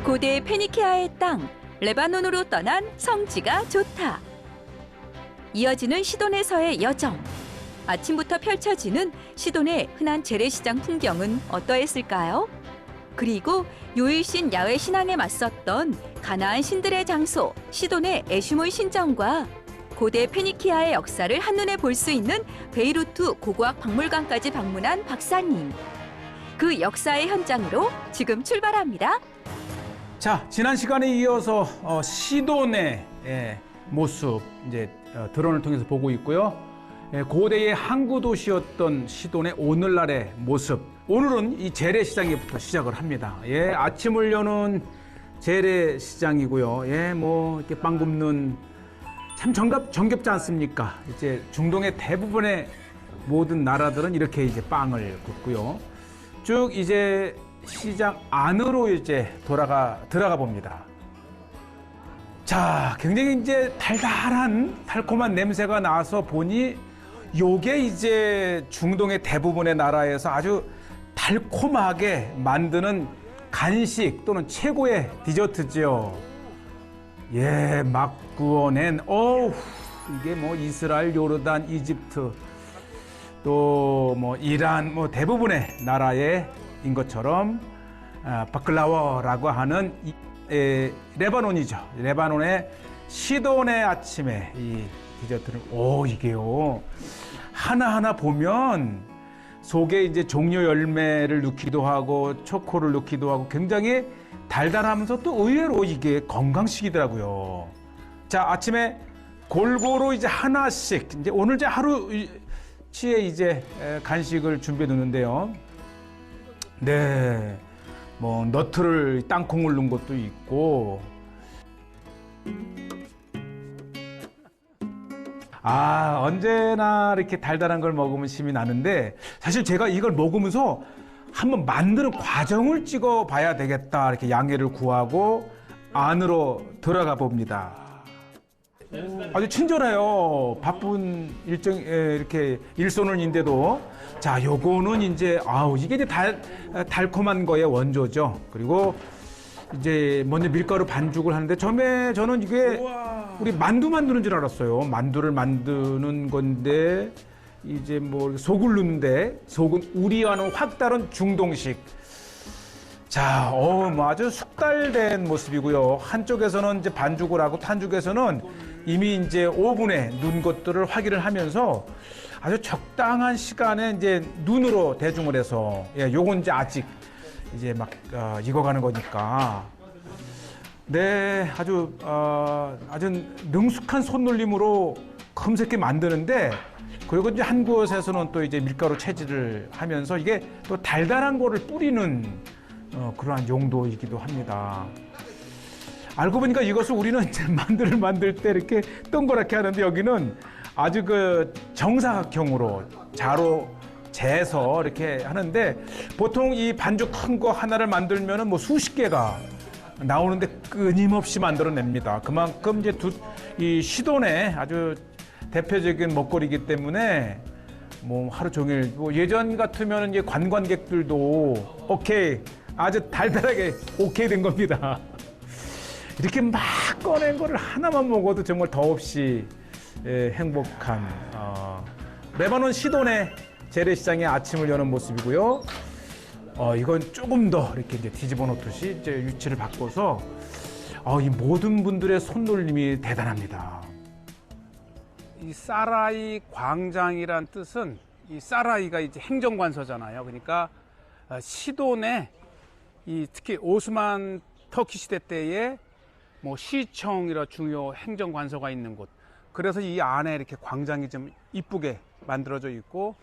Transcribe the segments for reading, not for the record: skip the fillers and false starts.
고대 페니키아의 땅, 레바논으로 떠난 성지가 좋다. 이어지는 시돈에서의 여정. 아침부터 펼쳐지는 시돈의 흔한 재래시장 풍경은 어떠했을까요? 그리고 요일신 야외 신앙에 맞섰던 가나안 신들의 장소 시돈의 에슈몬 신전과 고대 페니키아의 역사를 한눈에 볼 수 있는 베이루트 고고학 박물관까지 방문한 박사님. 그 역사의 현장으로 지금 출발합니다. 자, 지난 시간에 이어서 시돈의 모습 이제 드론을 통해서 보고 있고요. 고대의 항구 도시였던 시돈의 오늘날의 모습. 오늘은 이 재래시장에부터 시작을 합니다. 아침을 여는 재래시장이고요. 뭐 이렇게 빵 굽는 참 정겹지 않습니까? 이제 중동의 대부분의 모든 나라들은 이렇게 이제 빵을 굽고요. 쭉 이제 시장 안으로 이제 들어가 봅니다. 자, 굉장히 이제 달콤한 냄새가 나서 보니 요게 이제 중동의 대부분의 나라에서 아주 달콤하게 만드는 간식 또는 최고의 디저트죠. 막 구워낸, 이게 뭐 이스라엘, 요르단, 이집트, 또 뭐 이란, 뭐 대부분의 나라의 인 것처럼 바클라워라고 하는 레바논이죠. 레바논의 시돈의 아침에 이 디저트를 이게요 하나하나 보면 속에 이제 종려 열매를 넣기도 하고 초코를 넣기도 하고 굉장히 달달하면서 또 의외로 이게 건강식이더라고요. 자, 아침에 골고루 이제 하나씩 이제 오늘 이제 하루치에 이제 간식을 준비해 놓는데요. 네, 뭐 너트를 땅콩을 넣은 것도 있고, 언제나 이렇게 달달한 걸 먹으면 힘이 나는데 사실 제가 이걸 먹으면서 한번 만드는 과정을 찍어 봐야 되겠다 이렇게 양해를 구하고 안으로 들어가 봅니다. 아주 친절해요. 바쁜 이렇게 일손은인데도. 자, 요거는 이제 이게 이제 달콤한 거의 원조죠. 그리고 이제 먼저 밀가루 반죽을 하는데 저는 이게 우리 만두 만드는 줄 알았어요. 만두를 만드는 건데 이제 뭐 속을 넣는데 속은 우리와는 확 다른 중동식. 자, 뭐 아주 숙달된 모습이고요. 한쪽에서는 이제 반죽을 하고 한쪽에서는 이미 이제 오븐에 넣은 것들을 확인을 하면서 아주 적당한 시간에 이제 눈으로 대중을 해서 요건 이제 아직 이제 막 익어가는 거니까 아주 능숙한 손놀림으로 금세게 만드는데 그리고 이제 한 곳에서는 또 이제 밀가루 채질을 하면서 이게 또 달달한 거를 뿌리는 그러한 용도이기도 합니다. 알고 보니까 이것을 우리는 이제 만두를 만들 때 이렇게 동그랗게 하는데 여기는 아주 그 정사각형으로 자로 재서 이렇게 하는데 보통 이 반죽 큰 거 하나를 만들면은 뭐 수십 개가 나오는데 끊임없이 만들어냅니다. 그만큼 이제 이 시돈의 아주 대표적인 먹거리이기 때문에 뭐 하루 종일 뭐 예전 같으면 이제 관광객들도 오케이 아주 달달하게 오케이 된 겁니다. 이렇게 막 꺼낸 거를 하나만 먹어도 정말 더없이 행복한 레바논 시돈의 재래시장의 아침을 여는 모습이고요. 이건 조금 더 이렇게 이제 뒤집어 놓듯이 이제 위치를 바꿔서 이 모든 분들의 손놀림이 대단합니다. 이 사라이 광장이란 뜻은 이 사라이가 이제 행정관서잖아요. 그러니까 시돈에 특히 오스만 터키 시대 때에 뭐 시청이라 중요 행정관서가 있는 곳. 그래서 이 안에 이렇게 광장이 좀 이쁘게 만들어져 있고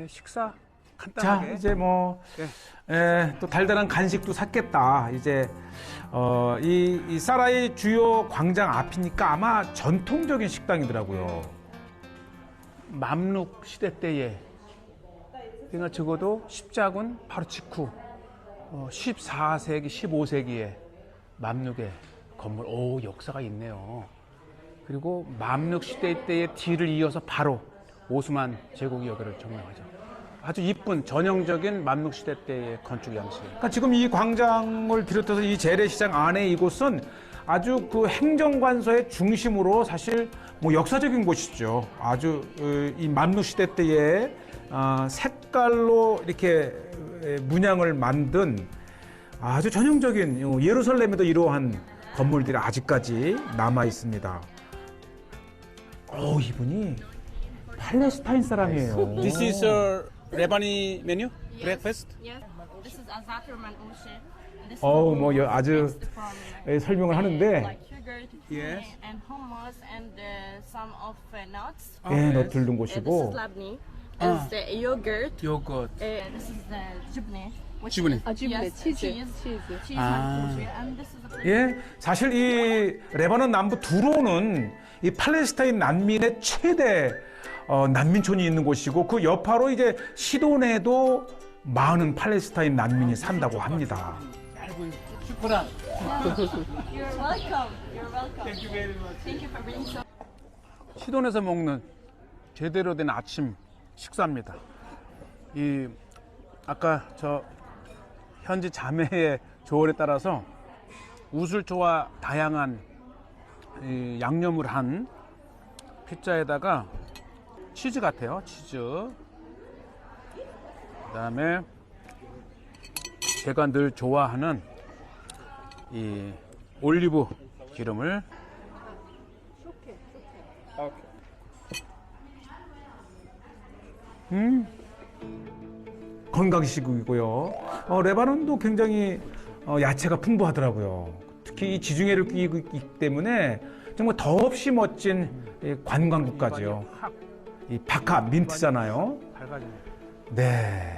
식사 간단하게. 자, 이제 뭐 또 달달한 간식도 샀겠다. 이제 이 사라이 주요 광장 앞이니까 아마 전통적인 식당이더라고요. 맘룩 시대 때에 그러니까 적어도 십자군 바로 직후 14세기, 15세기에 맘룩의 건물, 역사가 있네요. 그리고 맘룩 시대 때의 뒤를 이어서 바로 오스만 제국이 여기를 점령하죠. 아주 이쁜 전형적인 만묵시대 때의 건축 양식. 그러니까 지금 이 광장을 비롯해서 이 재래시장 안에 이곳은 아주 그 행정관서의 중심으로 사실 뭐 역사적인 곳이죠. 아주 이 만묵시대 때의 색깔로 이렇게 문양을 만든 아주 전형적인 예루살렘에도 이러한 건물들이 아직까지 남아 있습니다. 이분이 팔레스타인 사람이에요. This is a Lebanese menu? Breakfast? Yes, this is azafir manouche. This is 뭐 아주 설명을 하는데 like yogurt Yes. and hummus and some of nuts. 너트를 넣은 This is 곳이고 labni. Is yogurt. 요것. This is jibne. Jibne. Yes, cheese manouche. And this is the 예, 사실 이 레바논 남부 두로는 이 팔레스타인 난민의 최대 난민촌이 있는 곳이고 그 여파로 이제 시돈에도 많은 팔레스타인 난민이 산다고 합니다. 슈크란. You're welcome. You're welcome. Thank you very much. Thank you for being so. 시돈에서 먹는 제대로 된 아침 식사입니다. 이 아까 저 현지 자매의 조언에 따라서 우슬초와 다양한 이 양념을 한 피자에다가 치즈 같아요. 치즈. 그다음에 제가 늘 좋아하는 이 올리브 기름을 건강식이고요. 레바논도 굉장히 야채가 풍부하더라고요. 특히 이 지중해를 끼고 있기 때문에 정말 더없이 멋진 이 관광국가지요. 이 바카 민트잖아요. 밝아지네. 네.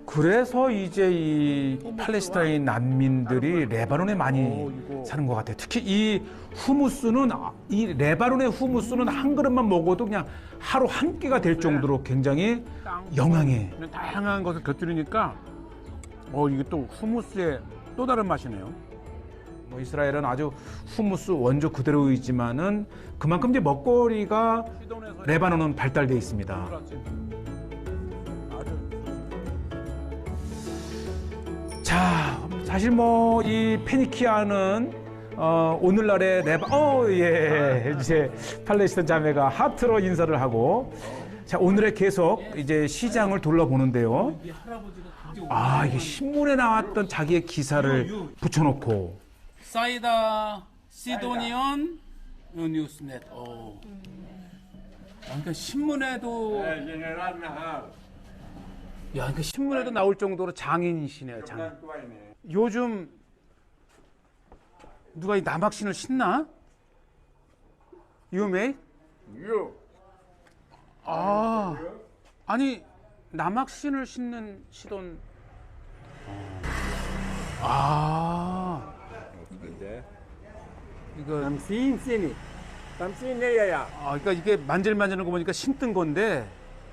그래서 이제 이 팔레스타인 난민들이 레바논에 많이 사는 것 같아요. 특히 이 후무스는 이 레바논의 후무스는 한 그릇만 먹어도 그냥 하루 한 끼가 될 정도로 굉장히 영양이 다양한 것을 곁들이니까 이게 또 후무스의 또 다른 맛이네요. 뭐 이스라엘은 아주 후무스 원조 그대로이지만은 그만큼 이제 먹거리가 레바논은 발달돼 있습니다. 자, 사실 뭐 이 페니키아는 오늘날의 이제 팔레스타인 자매가 하트로 인사를 하고 자, 오늘의 계속 이제 시장을 둘러보는데요. 이게 신문에 나왔던 자기의 기사를 붙여놓고 사이다 시도니온 뉴스넷. 그러니까 신문에도 그러니까 신문에도 나올 정도로 장인이시네요. 장인. 요즘 누가 이 남학신을 신나? You make? 아니 남학신을 신는 시돈. 이거 Tamsin sini. Tamsin ne ya? 그러니까 이게 만질만지는 거 보니까 신뜬 건데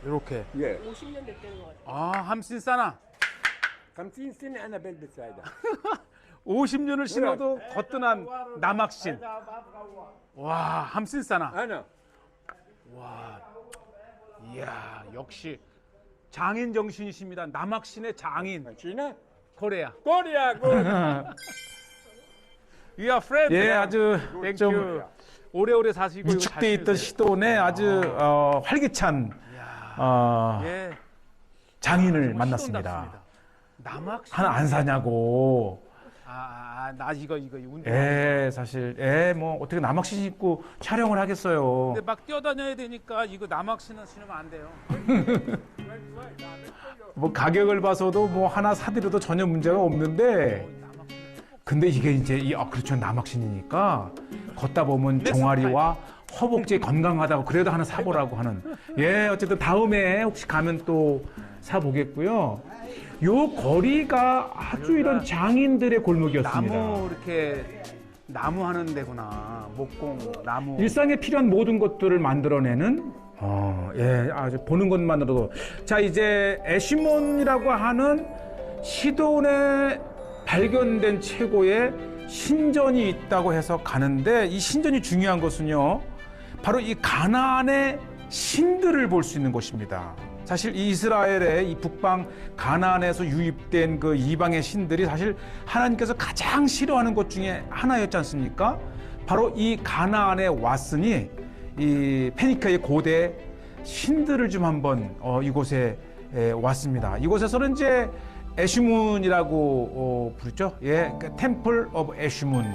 이렇게. Yeah. 함신 싸나. Tamsin sini ana bel besayda. 50년을 신어도 거뜬한 남학신. 와, 함신 싸나. Ana. 이야, 역시 장인 정신이십니다. 남학신의 장인. China? 코리아. Korea, good. We are friends. 예, 아주 Thank 좀 you. 오래오래 사시고 위축돼 있던 시돈에 아주 활기찬 예. 장인을 만났습니다. 남학신. 하나 안 사냐고. 나 이거 운동. 사실 뭐 어떻게 남학신 입고 촬영을 하겠어요. 근데 막 뛰어다녀야 되니까 이거 남학신은 신으면 안 돼요. 뭐 가격을 봐서도 뭐 하나 사드려도 전혀 문제가 없는데 근데 이게 이제 그렇죠 남학신이니까 걷다 보면 종아리와 허벅지 건강하다고 그래도 하나 사보라고 하는 어쨌든 다음에 혹시 가면 또 사보겠고요. 요 거리가 아주 이런 장인들의 골목이었습니다. 나무 하는 데구나. 목공 나무. 일상에 필요한 모든 것들을 만들어내는 아주 보는 것만으로도 자 이제 에시몬이라고 하는 시돈에 발견된 최고의 신전이 있다고 해서 가는데 이 신전이 중요한 것은요 바로 이 가나안의 신들을 볼 수 있는 곳입니다. 사실 이 이스라엘의 이 북방 가나안에서 유입된 그 이방의 신들이 사실 하나님께서 가장 싫어하는 것 중에 하나였지 않습니까? 바로 이 가나안에 왔으니 이 페니케의 고대 신들을 좀 한번 이곳에 왔습니다. 이곳에서는 이제 에슈문이라고 부르죠. 예, 템플 오브 에슈문.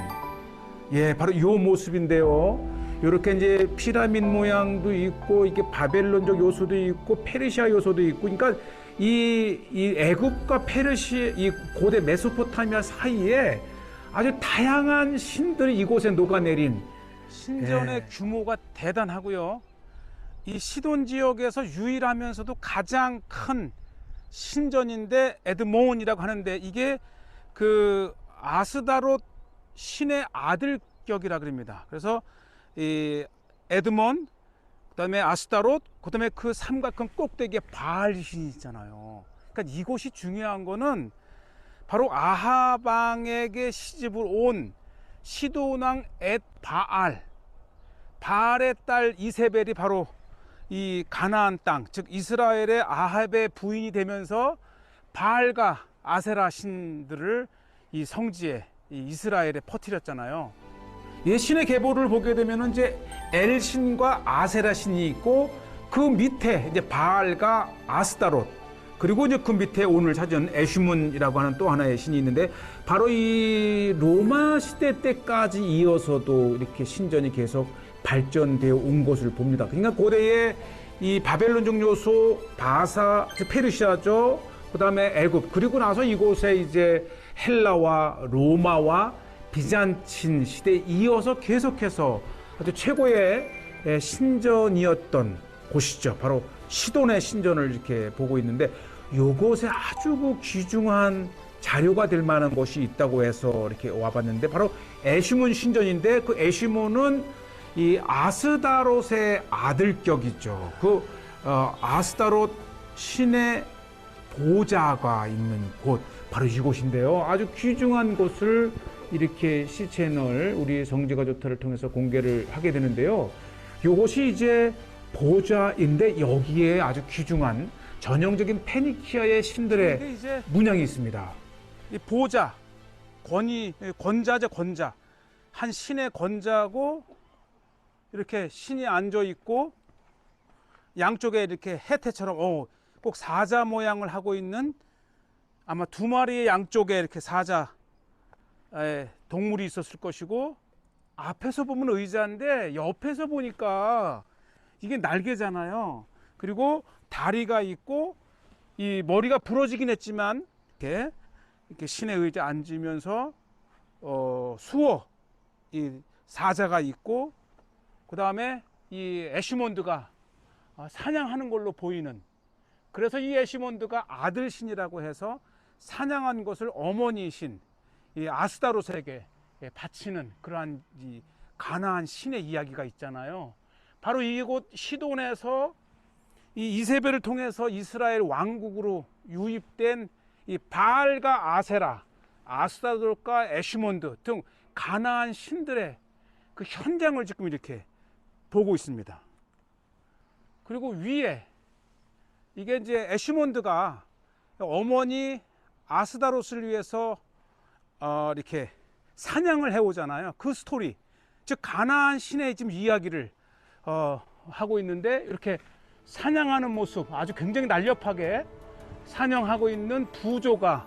예, 바로 이 모습인데요. 이렇게 이제 피라미드 모양도 있고, 이게 바벨론적 요소도 있고, 페르시아 요소도 있고, 그러니까 이 애굽과 페르시아, 이 고대 메소포타미아 사이에 아주 다양한 신들이 이곳에 녹아내린 신전의 규모가 대단하고요. 이 시돈 지역에서 유일하면서도 가장 큰 신전인데 에드몬이라고 하는데 이게 그 아스다롯 신의 아들격이라 그럽니다. 그래서 이 에드몬, 그다음에 아스타롯, 그다음에 그 삼각형 꼭대기에 바알 신이 있잖아요. 그러니까 이곳이 중요한 거는 바로 아합 왕에게 시집을 온 시돈 왕 엣 바알, 바알의 딸 이세벨이 바로 이 가나안 땅, 즉 이스라엘의 아합의 부인이 되면서 바알과 아세라 신들을 이 성지에 이 이스라엘에 퍼뜨렸잖아요. 예, 신의 계보를 보게 되면 이제 엘 신과 아세라 신이 있고 그 밑에 이제 바알과 아스타롯, 그리고 이제 그 밑에 오늘 찾은 에슈문이라고 하는 또 하나의 신이 있는데 바로 이 로마 시대 때까지 이어서도 이렇게 신전이 계속 발전되어 온 것을 봅니다. 그러니까 고대의 이 바벨론적 요소, 바사, 페르시아죠. 그다음에 애굽, 그리고 나서 이곳에 이제 헬라와 로마와 비잔틴 시대에 이어서 계속해서 아주 최고의 신전이었던 곳이죠. 바로 시돈의 신전을 이렇게 보고 있는데 이곳에 아주 그 귀중한 자료가 될 만한 것이 있다고 해서 이렇게 와봤는데 바로 에슈문 신전인데 그 에슈문은 이 아스다롯의 아들격이죠. 그 아스다롯 신의 보좌가 있는 곳, 바로 이곳인데요. 아주 귀중한 곳을 이렇게 C채널 우리 성지가 좋다를 통해서 공개를 하게 되는데요. 이곳이 이제 보좌인데 여기에 아주 귀중한 전형적인 페니키아의 신들의 이게 이제 문양이 있습니다. 이 보좌, 권자죠, 권자. 한 신의 권자고 이렇게 신이 앉아 있고 양쪽에 이렇게 해태처럼 꼭 사자 모양을 하고 있는 아마 두 마리의 양쪽에 이렇게 사자 동물이 있었을 것이고 앞에서 보면 의자인데 옆에서 보니까 이게 날개잖아요. 그리고 다리가 있고 이 머리가 부러지긴 했지만 이렇게 신의 의자에 앉으면서 수호 이 사자가 있고 그 다음에 이 에시몬드가 사냥하는 걸로 보이는, 그래서 이 에시몬드가 아들신이라고 해서 사냥한 것을 어머니신 이 아스다롯에게 바치는 그러한 이 가나안 신의 이야기가 있잖아요. 바로 이곳 시돈에서 이 이세벨을 통해서 이스라엘 왕국으로 유입된 이 바알과 아세라, 아스타롯과 에시몬드 등 가나안 신들의 그 현장을 지금 이렇게 보고 있습니다. 그리고 위에 이게 이제 에시몬드가 어머니 아스다롯을 위해서 이렇게 사냥을 해오잖아요. 그 스토리, 즉 가나안 신의 지금 이야기를 하고 있는데 이렇게 사냥하는 모습, 아주 굉장히 날렵하게 사냥하고 있는 부조가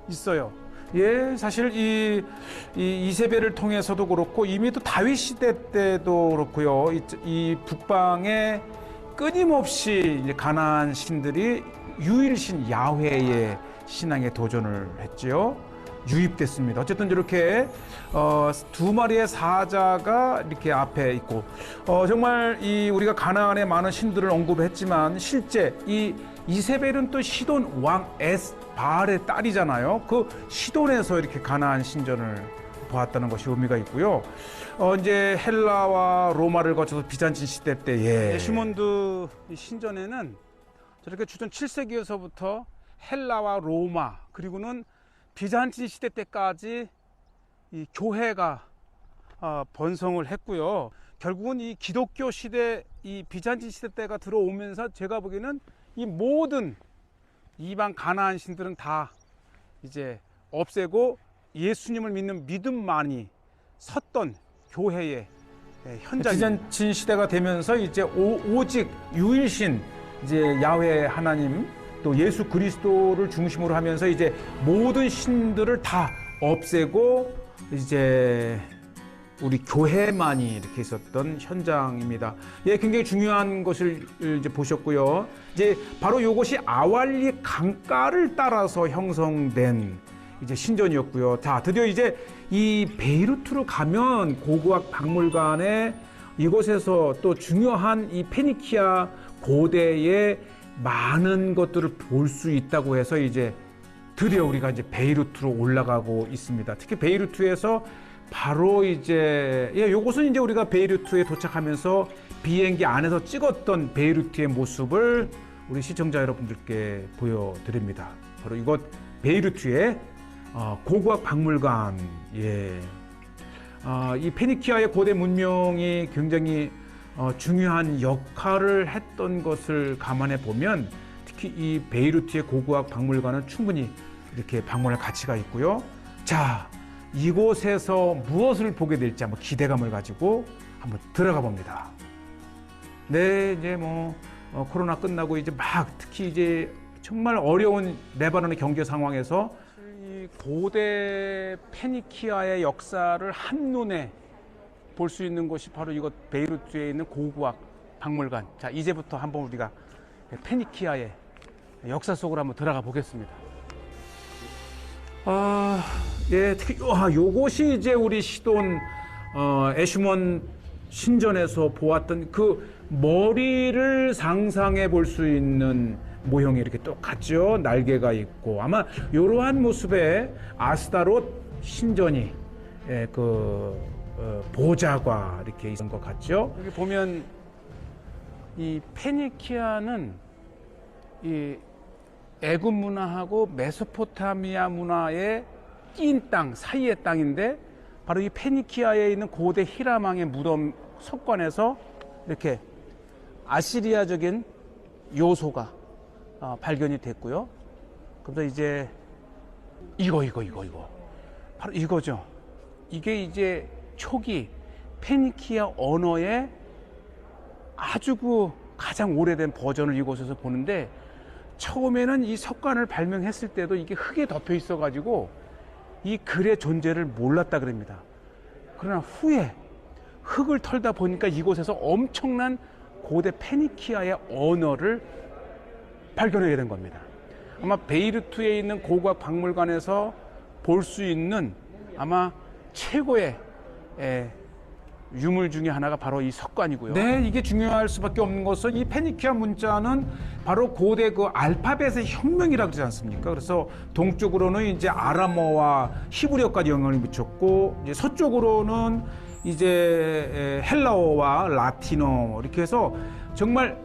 있어요. 예, 사실 이 이세벨을 통해서도 그렇고 이미 또 다윗 시대 때도 그렇고요. 이 북방에 끊임없이 이제 가나안 신들이 유일신 야훼의 신앙에 도전을 했지요. 유입됐습니다. 어쨌든 이렇게 두 마리의 사자가 이렇게 앞에 있고 정말 이 우리가 가나안의 많은 신들을 언급했지만 실제 이 이세벨은 또 시돈 왕 바알의 딸이잖아요. 그 시돈에서 이렇게 가나안 신전을 보았다는 것이 의미가 있고요. 이제 헬라와 로마를 거쳐서 비잔틴 시대 때 에시몬드 신전에는 저렇게 주전 7세기에서부터 헬라와 로마 그리고는 비잔틴 시대 때까지 이 교회가 번성을 했고요. 결국은 이 기독교 시대, 이 비잔틴 시대 때가 들어오면서 제가 보기에는 이 모든 이방 가나안 신들은 다 이제 없애고 예수님을 믿는 믿음만이 섰던 교회의 현장. 비잔틴 시대가 되면서 이제 오직 유일신 이제 야훼 하나님 또 예수 그리스도를 중심으로 하면서 이제 모든 신들을 다 없애고 이제 우리 교회만이 이렇게 있었던 현장입니다. 예, 굉장히 중요한 것을 이제 보셨고요. 이제 바로 이것이 아왈리 강가를 따라서 형성된 이제 신전이었고요. 자, 드디어 이제 이 베이루트로 가면 고고학 박물관에 이곳에서 또 중요한 이 페니키아 고대의 많은 것들을 볼 수 있다고 해서 이제 드디어 우리가 이제 베이루트로 올라가고 있습니다. 특히 베이루트에서 바로 이제 요것은 이제 우리가 베이루트에 도착하면서 비행기 안에서 찍었던 베이루트의 모습을 우리 시청자 여러분들께 보여드립니다. 바로 이곳 베이루트의 고고학 박물관. 예. 이 페니키아의 고대 문명이 굉장히 중요한 역할을 했던 것을 감안해 보면 특히 이 베이루트의 고고학 박물관은 충분히 이렇게 방문할 가치가 있고요. 자, 이곳에서 무엇을 보게 될지 한번 기대감을 가지고 한번 들어가 봅니다. 네, 이제 코로나 끝나고 이제 막 특히 이제 정말 어려운 레바논의 경제 상황에서 이 고대 페니키아의 역사를 한눈에 볼 수 있는 곳이 바로 이곳 베이루트에 있는 고고학 박물관. 자, 이제부터 한번 우리가 페니키아의 역사 속으로 한번 들어가 보겠습니다. 예, 특히 요것이 이제 우리 시돈 에슈몬 신전에서 보았던 그 머리를 상상해 볼 수 있는 모형이 이렇게 똑같죠. 날개가 있고 아마 이러한 모습의 아스타롯 신전이 보좌가 이렇게 있는 것 같죠. 여기 보면 이 페니키아는 이 애굽 문화하고 메소포타미아 문화의 끼인 땅 사이의 땅인데 바로 이 페니키아에 있는 고대 히람왕의 무덤 석관에서 이렇게 아시리아적인 요소가 발견이 됐고요. 그래서 이제 이거 바로 이거죠. 이게 이제 초기 페니키아 언어의 아주 가장 오래된 버전을 이곳에서 보는데 처음에는 이 석관을 발명했을 때도 이게 흙에 덮여 있어 가지고 이 글의 존재를 몰랐다 그럽니다. 그러나 후에 흙을 털다 보니까 이곳에서 엄청난 고대 페니키아의 언어를 발견하게 된 겁니다. 아마 베이루트에 있는 고고학 박물관에서 볼 수 있는 아마 최고의 유물 중에 하나가 바로 이 석관이고요. 네, 이게 중요할 수밖에 없는 것은 이 페니키아 문자는 바로 고대 그 알파벳의 혁명이라고 그러지 않습니까? 그래서 동쪽으로는 이제 아람어와 히브리어까지 영향을 미쳤고 이제 서쪽으로는 이제 헬라어와 라틴어 이렇게 해서 정말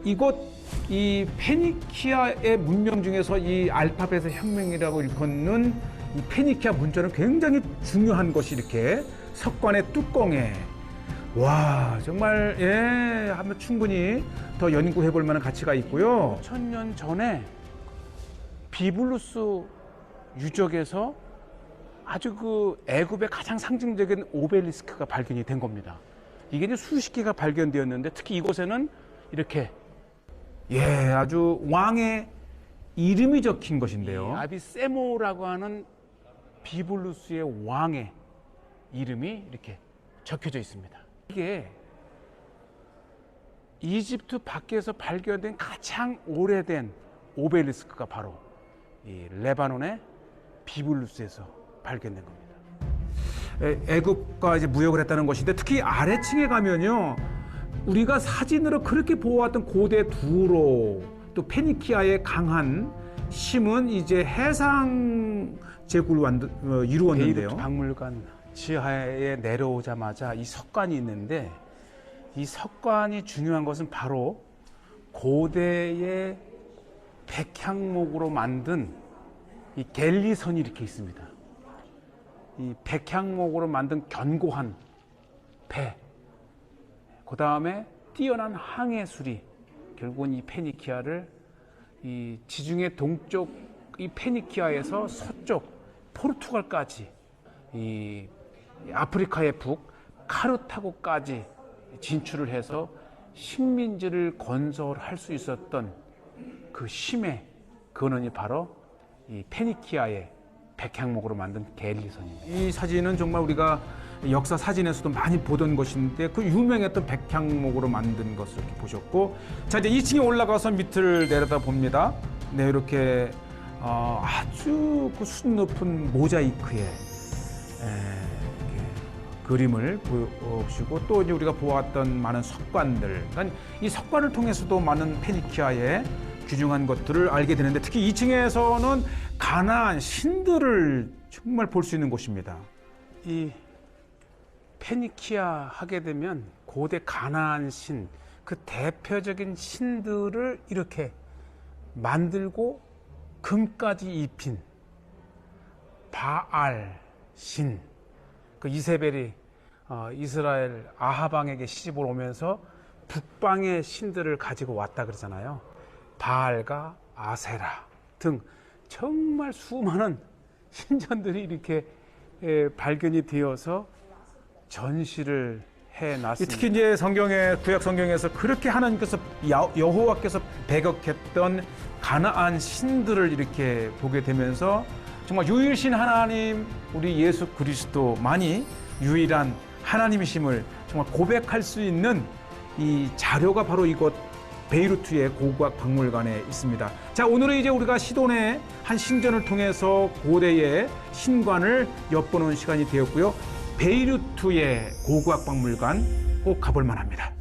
이 페니키아의 문명 중에서 이 알파벳의 혁명이라고 일컫는 이 페니키아 문자는 굉장히 중요한 것이 이렇게 석관의 뚜껑에 와 정말 하면 충분히 더 연구해 볼 만한 가치가 있고요. 5,000년 전에 비블루스 유적에서 아주 애굽의 가장 상징적인 오벨리스크가 발견이 된 겁니다. 이게 이제 수십 개가 발견되었는데 특히 이곳에는 이렇게 아주 왕의 이름이 적힌 것인데요. 아비세모라고 하는 비블루스의 왕의 이름이 이렇게 적혀져 있습니다. 이게 이집트 밖에서 발견된 가장 오래된 오벨리스크가 바로 이 레바논의 비블루스에서 발견된 겁니다. 애굽과 이제 무역을 했다는 것인데 특히 아래층에 가면요. 우리가 사진으로 그렇게 보아왔던 고대 두로 또 페니키아의 강한 힘은 이제 해상 제국을 이루었는데요. 베이루트 박물관 지하에 내려오자마자 이 석관이 있는데 이 석관이 중요한 것은 바로 고대의 백향목으로 만든 이 갤리선이 이렇게 있습니다. 이 백향목으로 만든 견고한 배, 그 다음에 뛰어난 항해술이 결국은 이 페니키아를 이 지중해 동쪽 이 페니키아에서 서쪽 포르투갈까지 이 아프리카의 북 카르타고까지 진출을 해서 식민지를 건설할 수 있었던 그 힘의 근원이 바로 이 페니키아의 백향목으로 만든 게릴리선입니다. 이 사진은 정말 우리가 역사 사진에서도 많이 보던 것인데 그 유명했던 백향목으로 만든 것을 이렇게 보셨고, 자 이제 2층에 올라가서 밑을 내려다 봅니다. 네, 이렇게 아주 그 수준 높은 모자이크에 이렇게 그림을 보시고, 또 이제 우리가 보았던 많은 석관들, 그러니까 이 석관을 통해서도 많은 페니키아의 귀중한 것들을 알게 되는데, 특히 2층에서는 가나안 신들을 정말 볼 수 있는 곳입니다. 이 페니키아 하게 되면 고대 가나안 신, 그 대표적인 신들을 이렇게 만들고 금까지 입힌 바알 신, 그 이세벨이 이스라엘 아하방에게 시집을 오면서 북방의 신들을 가지고 왔다 그러잖아요. 바알과 아세라 등 정말 수많은 신전들이 이렇게 발견이 되어서 전시를 해놨습니다. 특히 이제 구약 성경에서 그렇게 하나님께서 여호와께서 배격했던 가나안 신들을 이렇게 보게 되면서 정말 유일신 하나님, 우리 예수 그리스도만이 유일한 하나님이심을 정말 고백할 수 있는 이 자료가 바로 이곳 베이루트의 고고학 박물관에 있습니다. 자, 오늘은 이제 우리가 시돈의 한 신전을 통해서 고대의 신관을 엿보는 시간이 되었고요. 베이루트의 고고학 박물관 꼭 가볼 만합니다.